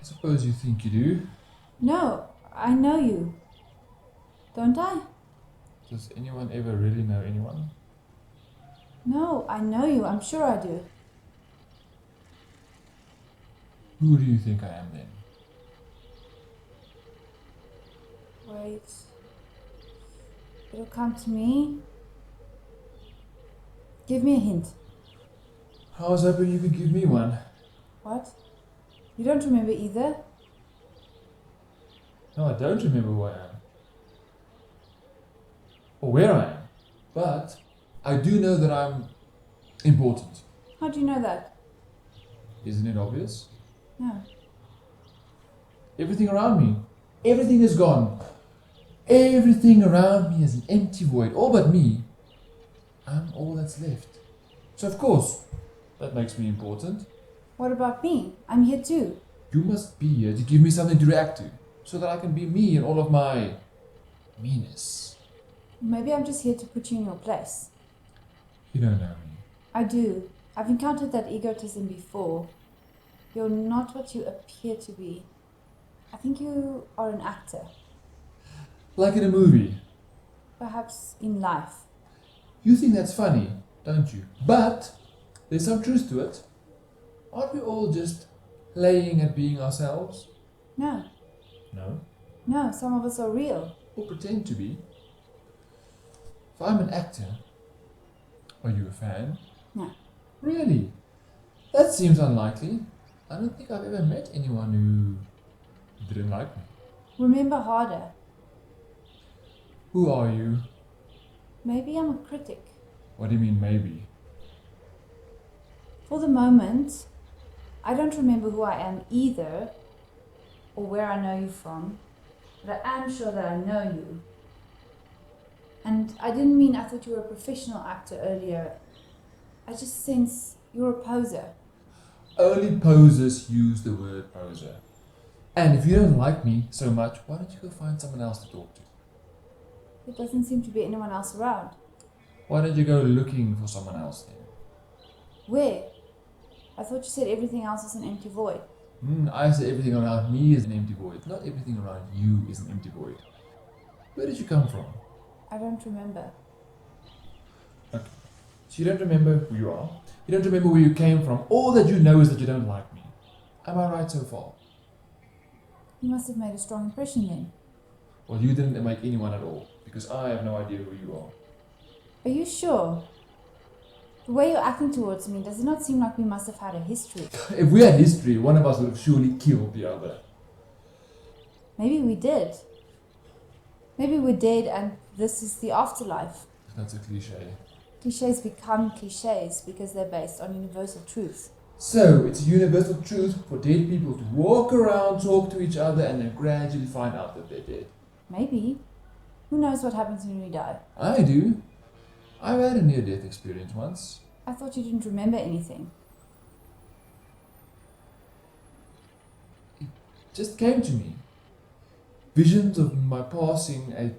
Suppose you think you do. No, I know you. Don't I? Does anyone ever really know anyone? No, I know you. I'm sure I do. Who do you think I am then? Wait. It'll come to me. Give me a hint. I was hoping you could give me one. What? You don't remember either? No, I don't remember who I am. Or where I am. But I do know that I'm important. How do you know that? Isn't it obvious? No. Everything around me. Everything is gone. Everything around me is an empty void. All but me. I'm all that's left. So of course, that makes me important. What about me? I'm here too. You must be here to give me something to react to. So that I can be me in all of my meanness. Maybe I'm just here to put you in your place. You don't know me. I do. I've encountered that egotism before. You're not what you appear to be. I think you are an actor. Like in a movie. Perhaps in life. You think that's funny, don't you? But there's some truth to it. Aren't we all just playing at being ourselves? No. No. No, some of us are real. Or pretend to be. If I'm an actor, are you a fan? No. Really? That seems unlikely. I don't think I've ever met anyone who didn't like me. Remember harder. Who are you? Maybe I'm a critic. What do you mean, maybe? For the moment, I don't remember who I am either, or where I know you from, but I am sure that I know you. And I didn't mean I thought you were a professional actor earlier. I just sense you're a poser. Only posers use the word poser. And if you don't like me so much, why don't you go find someone else to talk to? There doesn't seem to be anyone else around. Why don't you go looking for someone else then? Where? I thought you said everything else is an empty void. I say everything around me is an empty void. Not everything around you is an empty void. Where did you come from? I don't remember. Okay. So you don't remember who you are. You don't remember where you came from. All that you know is that you don't like me. Am I right so far? You must have made a strong impression then. Well, you didn't make anyone at all, because I have no idea who you are. Are you sure? The way you're acting towards me, does it not seem like we must have had a history? If we had history, one of us would have surely killed the other. Maybe we did. Maybe we're dead and this is the afterlife. That's a cliche. Cliches become cliches because they're based on universal truths. So, it's a universal truth for dead people to walk around, talk to each other, and then gradually find out that they're dead. Maybe. Who knows what happens when we die? I do. I've had a near-death experience once. I thought you didn't remember anything. It just came to me. Visions of my passing, a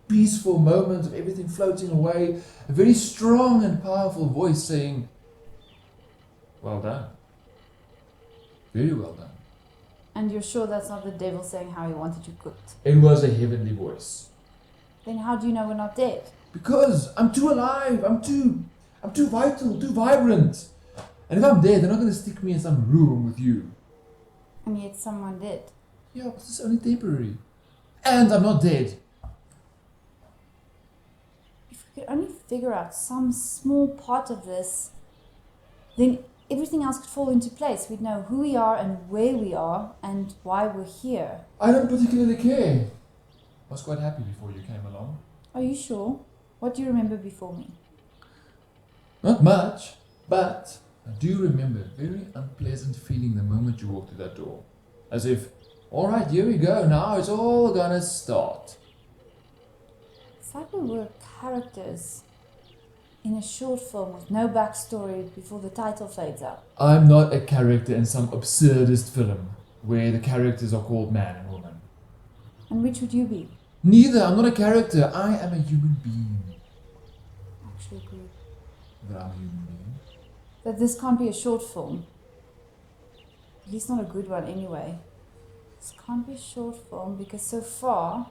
peaceful moment of everything floating away, a very strong and powerful voice saying, "Well done. Very well done." And you're sure that's not the devil saying how he wanted you cooked? It was a heavenly voice. Then how do you know we're not dead? Because I'm too alive, I'm too vital, too vibrant. And if I'm dead, they're not going to stick me in some room with you. And yet someone did. Yeah, but it's only temporary. And I'm not dead. If we could only figure out some small part of this, then everything else could fall into place. We'd know who we are and where we are and why we're here. I don't particularly care. I was quite happy before you came along. Are you sure? What do you remember before me? Not much, but I do remember a very unpleasant feeling the moment you walked through that door. As if, alright, here we go, now it's all gonna start. It's like we were characters in a short film with no backstory before the title fades out. I'm not a character in some absurdist film where the characters are called man and woman. And which would you be? Neither, I'm not a character, I am a human being. Actually agree. That I'm a human being. That this can't be a short film. At least not a good one anyway. This can't be a short film because so far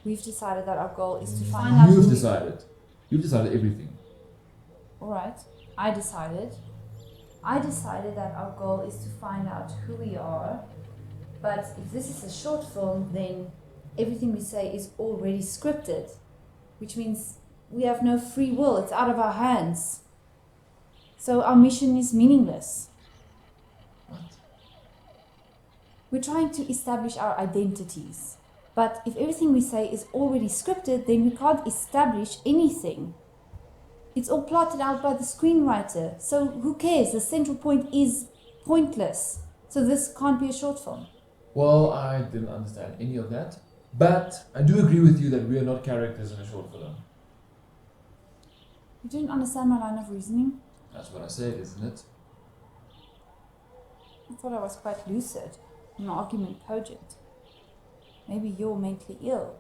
we've decided that our goal is to find out. You've decided. You've decided everything. Alright, I decided. I decided that our goal is to find out who we are. But if this is a short film, then everything we say is already scripted, which means we have no free will. It's out of our hands. So our mission is meaningless. What? We're trying to establish our identities. But if everything we say is already scripted, then we can't establish anything. It's all plotted out by the screenwriter. So who cares? The central point is pointless. So this can't be a short film. Well, I didn't understand any of that. But I do agree with you that we are not characters in a short film. You didn't understand my line of reasoning? That's what I said, isn't it? I thought I was quite lucid, an argument cogent. Maybe you're mentally ill.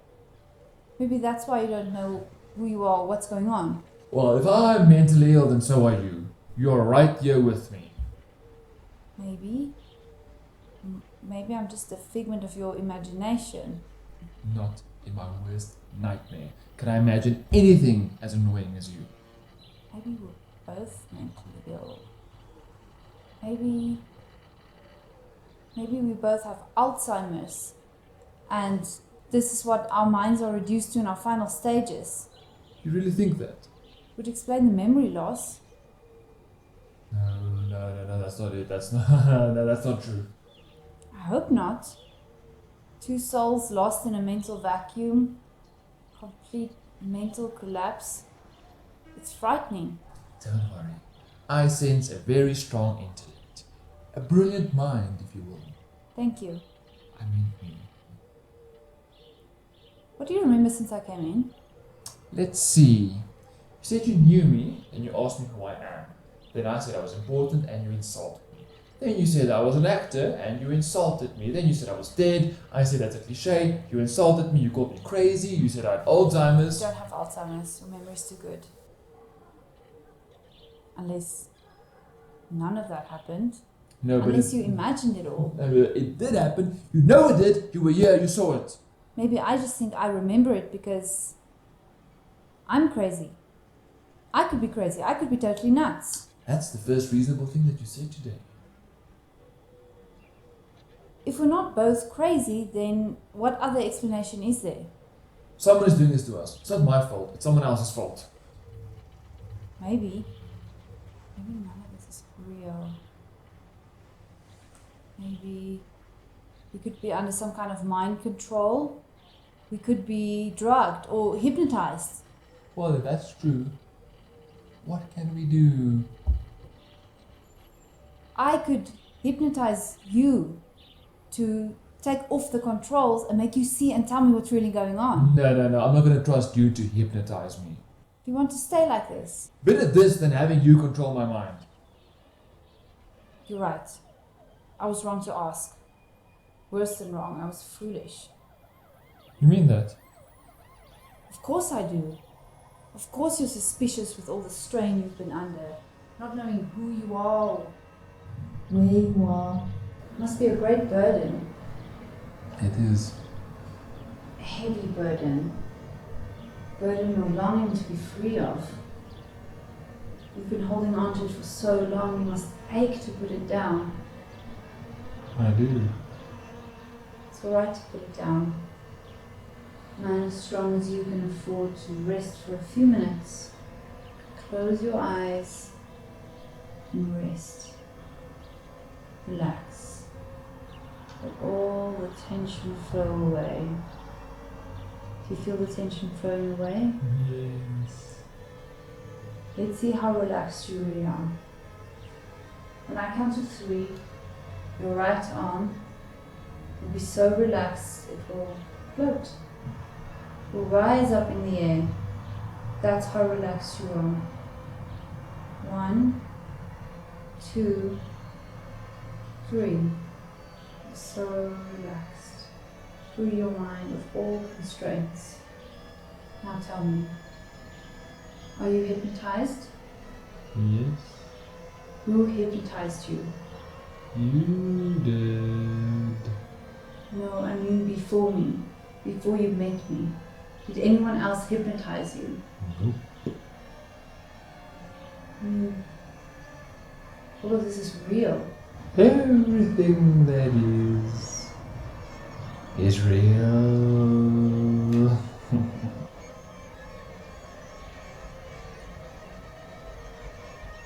Maybe that's why you don't know who you are, what's going on. Well, if I'm mentally ill, then so are you. You're right here with me. Maybe. Maybe I'm just a figment of your imagination. Not in my worst nightmare can I imagine anything as annoying as you. Maybe we're both mentally ill. Maybe we both have Alzheimer's. And this is what our minds are reduced to in our final stages. You really think that? Would explain the memory loss. No, that's not it. That's not, no, that's not true. I hope not. Two souls lost in a mental vacuum. Complete mental collapse. It's frightening. Don't worry. I sense a very strong intellect. A brilliant mind, if you will. Thank you. I mean me. What do you remember since I came in? Let's see. You said you knew me and you asked me who I am. Then I said I was important and you insulted me. Then you said I was an actor and you insulted me. Then you said I was dead. I said that's a cliche. You insulted me. You called me crazy. You said I had Alzheimer's. You don't have Alzheimer's. Your memory's too good. Unless none of that happened. No, but unless you imagined it all. No, but it did happen. You know it did. You were here. You saw it. Maybe I just think I remember it because I'm crazy. I could be crazy. I could be totally nuts. That's the first reasonable thing that you said today. If we're not both crazy, then what other explanation is there? Someone is doing this to us. It's not my fault. It's someone else's fault. Maybe none of this is real. Maybe we could be under some kind of mind control. We could be drugged or hypnotized. Well, if that's true, what can we do? I could hypnotize you to take off the controls and make you see and tell me what's really going on. No. I'm not going to trust you to hypnotize me. Do you want to stay like this? Better this than having you control my mind. You're right. I was wrong to ask. Worse than wrong, I was foolish. You mean that? Of course I do. Of course you're suspicious with all the strain you've been under. Not knowing who you are or where you are. Must be a great burden. It is. A heavy burden. Burden you're longing to be free of. You've been holding on to it for so long, you must ache to put it down. I do. It's alright to put it down. A man as strong as you can afford to rest for a few minutes. Close your eyes and rest. Relax. Let all the tension flow away. Do you feel the tension flowing away? Yes. Let's see how relaxed you really are. When I count to 3, your right arm will be so relaxed it will float. It will rise up in the air. That's how relaxed you are. 1, 2, 3. So relaxed. Free your mind of all constraints. Now tell me, are you hypnotized? Yes. Who hypnotized you? You did. No, I mean before me. Before you met me. Did anyone else hypnotize you? Nope. All of this is real. Everything that is real.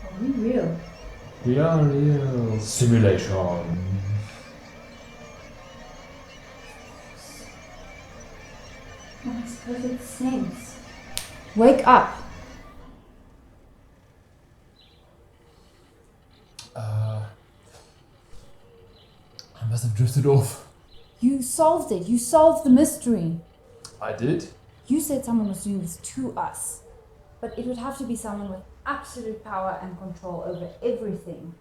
Are we real? We are real. Simulation. That makes perfect sense. Wake up. I must have drifted off. You solved it. You solved the mystery. I did? You said someone was doing this to us. But it would have to be someone with absolute power and control over everything.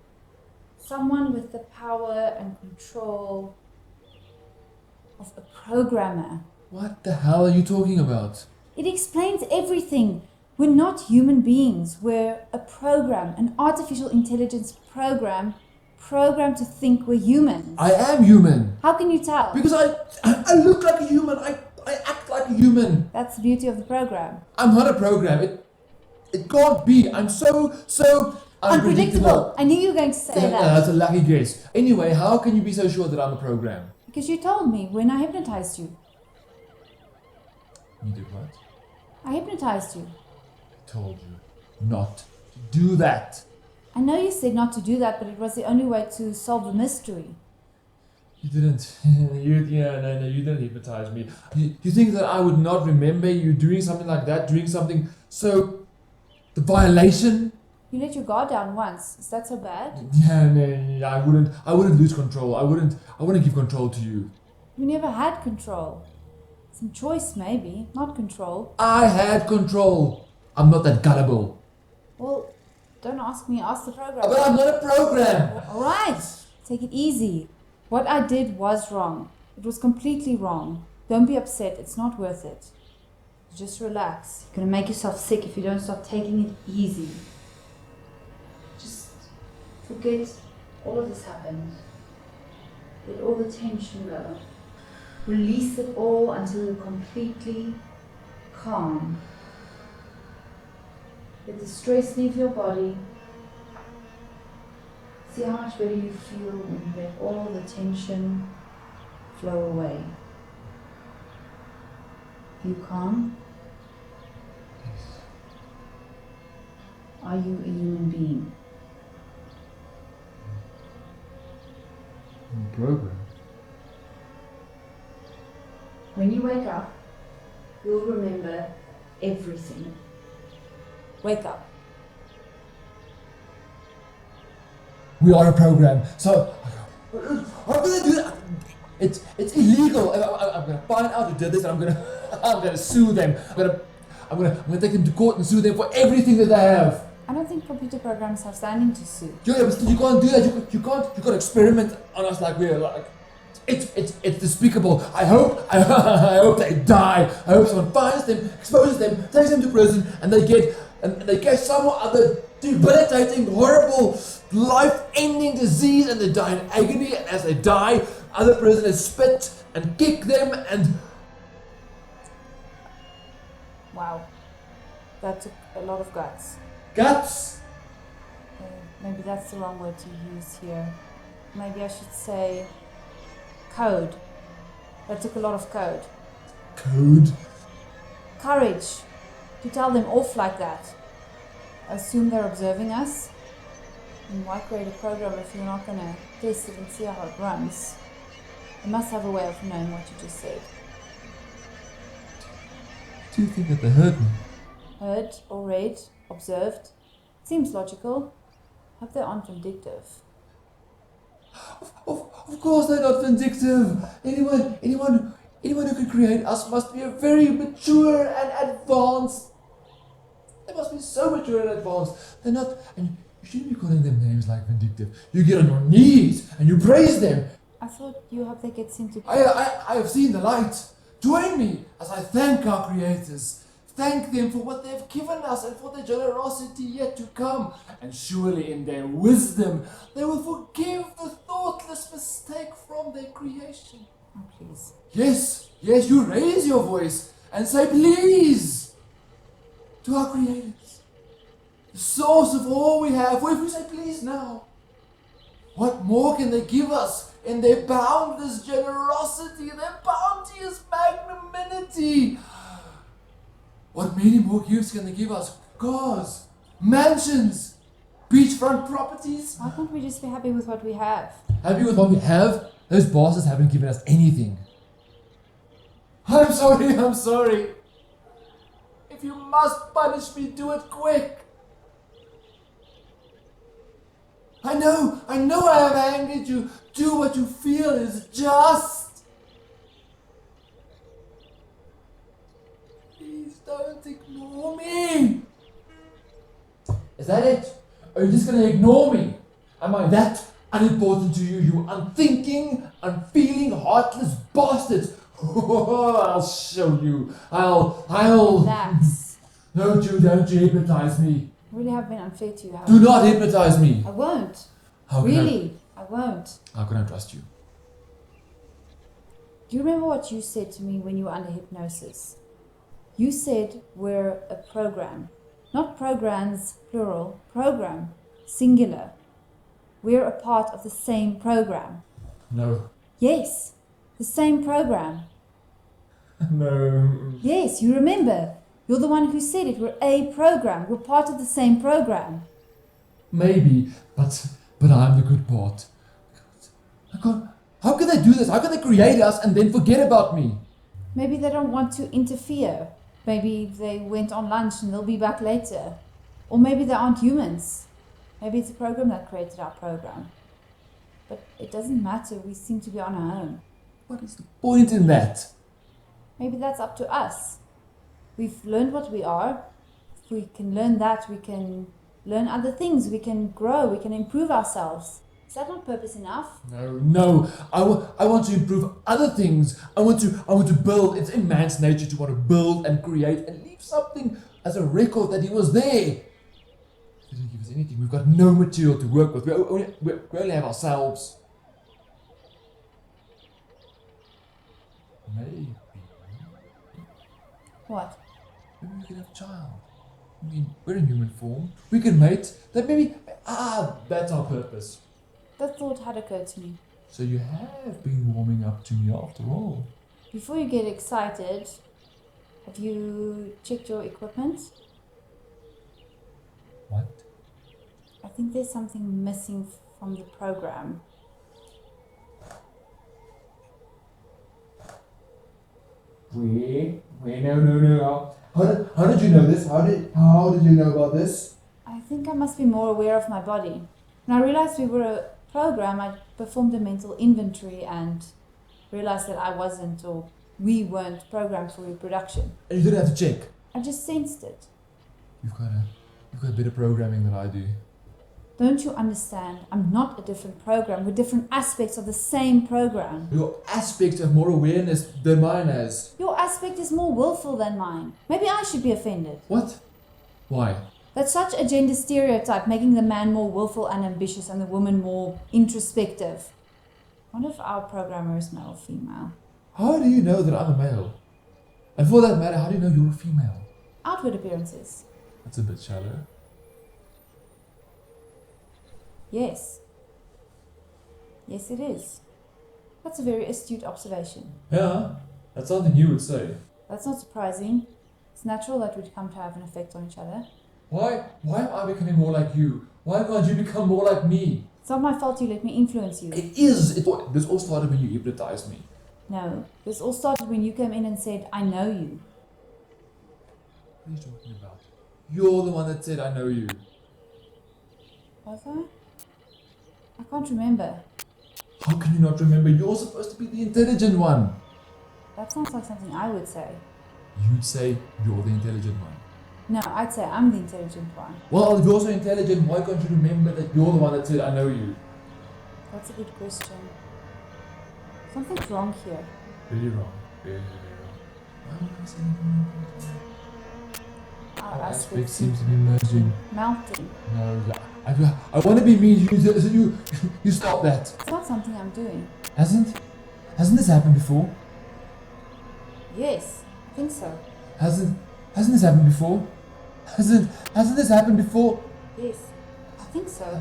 Someone with the power and control of a programmer. What the hell are you talking about? It explains everything. We're not human beings. We're a program, an artificial intelligence program, programmed to think we're humans. I am human. How can you tell? Because I look like a human. I act like a human. That's the beauty of the program. I'm not a program. It can't be. I'm so unpredictable. I knew you were going to say that. That's a lucky guess. Anyway, how can you be so sure that I'm a program? Because you told me when I hypnotized you. You did what? I hypnotized you. I told you not to do that. I know you said not to do that, but it was the only way to solve the mystery. You didn't. You didn't hypnotize me. You think that I would not remember you doing something like that, doing something so... The violation? You let your guard down once. Is that so bad? Yeah, no, I wouldn't lose control. I wouldn't give control to you. You never had control. Some choice, maybe, not control. I had control. I'm not that gullible. Well, don't ask me, ask the program. But I'm not a program. Alright, take it easy. What I did was wrong. It was completely wrong. Don't be upset, it's not worth it. Just relax. You're gonna make yourself sick if you don't start taking it easy. Just forget all of this happened. Let all the tension go. Release it all until you're completely calm. Let the stress leave your body. See how much better you feel when you let all the tension flow away. You calm? Yes. Are you a human being? I'm a program. When you wake up, you'll remember everything. Wake up. We are a program. So, I'm gonna do that. It's illegal. I'm gonna find out who did this, and I'm gonna sue them. I'm gonna take them to court and sue them for everything that they have. I don't think computer programs have standing to sue. Yeah, but you can't do that. You can't experiment on us like we're like. It's despicable. I hope they die. I hope someone finds them, exposes them, takes them to prison, and they get some other debilitating, horrible, life-ending disease, and they die in agony. And as they die, other prisoners spit and kick them, and Wow. That took a lot of guts. guts. Maybe that's the wrong word to use here. Maybe I should say code. That took a lot of code. Code. Courage to tell them off like that. Assume they're observing us. And why create a program if you're not going to test it and see how it runs? You must have a way of knowing what you just said. Do you think that they heard me? Heard or read, observed. Seems logical. Hope they aren't vindictive. Of course they're not vindictive. Anyone who can create us must be a very mature and advanced. They must be so mature and advanced. They're not, and you shouldn't be calling them names like vindictive. You get on your knees and you praise them. I thought you hope they get sent to... I have seen the light. Join me as I thank our creators. Thank them for what they've given us and for their generosity yet to come. And surely in their wisdom, they will forgive the thoughtless mistake from their creation. Oh, please. Yes, you raise your voice and say please to our creators, the source of all we have. What if we say please now? What more can they give us in their boundless generosity, their bounteous magnanimity? What many more gifts can they give us? Cars, mansions, beachfront properties. Why can't we just be happy with what we have? Happy with what we have? Those bosses haven't given us anything. I'm sorry. If you must punish me, do it quick. I know I have angered you. Do what you feel is just. Please don't ignore me. Is that it? Are you just going to ignore me? Am I that unimportant to you, you unthinking, unfeeling, heartless bastards? I'll show you. I'll... Relax. Don't you hypnotize me. I really have been unfair to you, Do not hypnotize me. I won't. How I won't. How can I trust you? Do you remember what you said to me when you were under hypnosis? You said we're a program. Not programs, plural. Program, singular. We're a part of the same program. No. Yes, the same program. No. Yes, you remember. You're the one who said it. We're a program. We're part of the same program. Maybe, but I'm the good part. I can't. How can they do this? How can they create us and then forget about me? Maybe they don't want to interfere. Maybe they went on lunch and they'll be back later. Or maybe they aren't humans. Maybe it's a program that created our program. But it doesn't matter. We seem to be on our own. What is the point in that? Maybe that's up to us. We've learned what we are. If we can learn that, we can learn other things. We can grow. We can improve ourselves. Is that not purpose enough? No. I want to improve other things. I want to build. It's in man's nature to want to build and create and leave something as a record that he was there. He didn't give us anything. We've got no material to work with. We only have ourselves. Maybe. What? Maybe we can have a child. I mean, we're in human form. We can mate. That maybe... that's our purpose. That thought had occurred to me. So you have been warming up to me after all. Before you get excited, have you checked your equipment? What? I think there's something missing from the program. Wait, no. How did you know this? How did you know about this? I think I must be more aware of my body. When I realized we were a program, I performed a mental inventory and realized that I wasn't, or we weren't, programmed for reproduction. And you didn't have to check. I just sensed it. You've got better programming than I do. Don't you understand? I'm not a different program. We're different aspects of the same program. Your aspects have more awareness than mine has. Your aspect is more willful than mine. Maybe I should be offended. What? Why? That's such a gender stereotype, making the man more willful and ambitious and the woman more introspective. I wonder if our programmer is male or female. How do you know that I'm a male? And for that matter, how do you know you're a female? Outward appearances. That's a bit shallow. Yes. Yes, it is. That's a very astute observation. Yeah, that's something you would say. That's not surprising. It's natural that we'd come to have an effect on each other. Why am I becoming more like you? Why can't you become more like me? It's not my fault you let me influence you. It is. This all started when you hypnotized me. No, this all started when you came in and said, I know you. What are you talking about? You're the one that said I know you. Was I? I can't remember. How can you not remember? You're supposed to be the intelligent one. That sounds like something I would say. You'd say you're the intelligent one. No, I'd say I'm the intelligent one. Well, if you're so intelligent, why can't you remember that you're the one that said I know you? That's a good question. Something's wrong here. Very wrong. Very wrong. Why would I say anything wrong? Our Aspects seem to be merging. melting. No, I want to be mean. You stop that. It's not something I'm doing. Hasn't? Hasn't this happened before? Yes, I think so. Hasn't this happened before? Hasn't this happened before? Yes, I think so.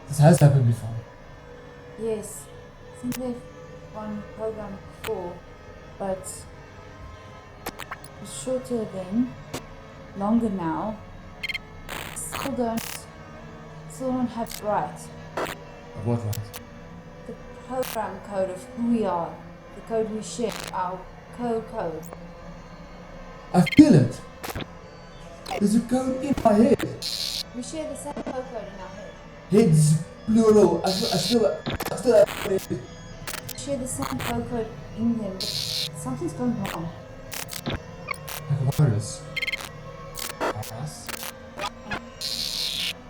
This has happened before. Yes, I think they've run the program before, but it's shorter then, longer now. Still don't have it right. Of what right? The program code of who we are, the code we share, our code. I feel it. There's a code in my head. We share the same code in our head. Heads plural. I still have it. We share the same code in them, but something's going wrong. Like a virus. Us?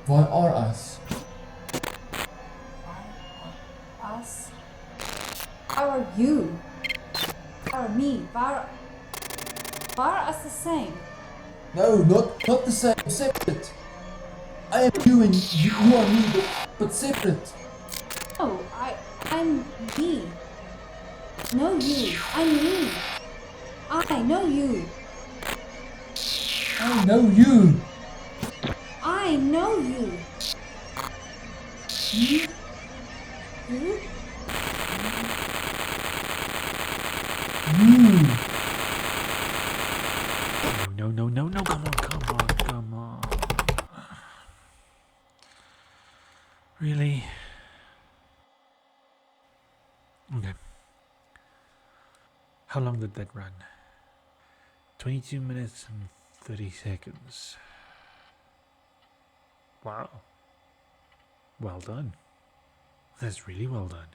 Why are us? Us? How are you? How are me? Why are us the same? No, not the same. Separate. I am you and you are me, but separate. No, I'm me. No, you. I'm me. I know you. I know you. I know you. You? You? You. No, come on. Really? Okay. How long did that run? 22 minutes and 30 seconds. Wow. Well done. That's really well done.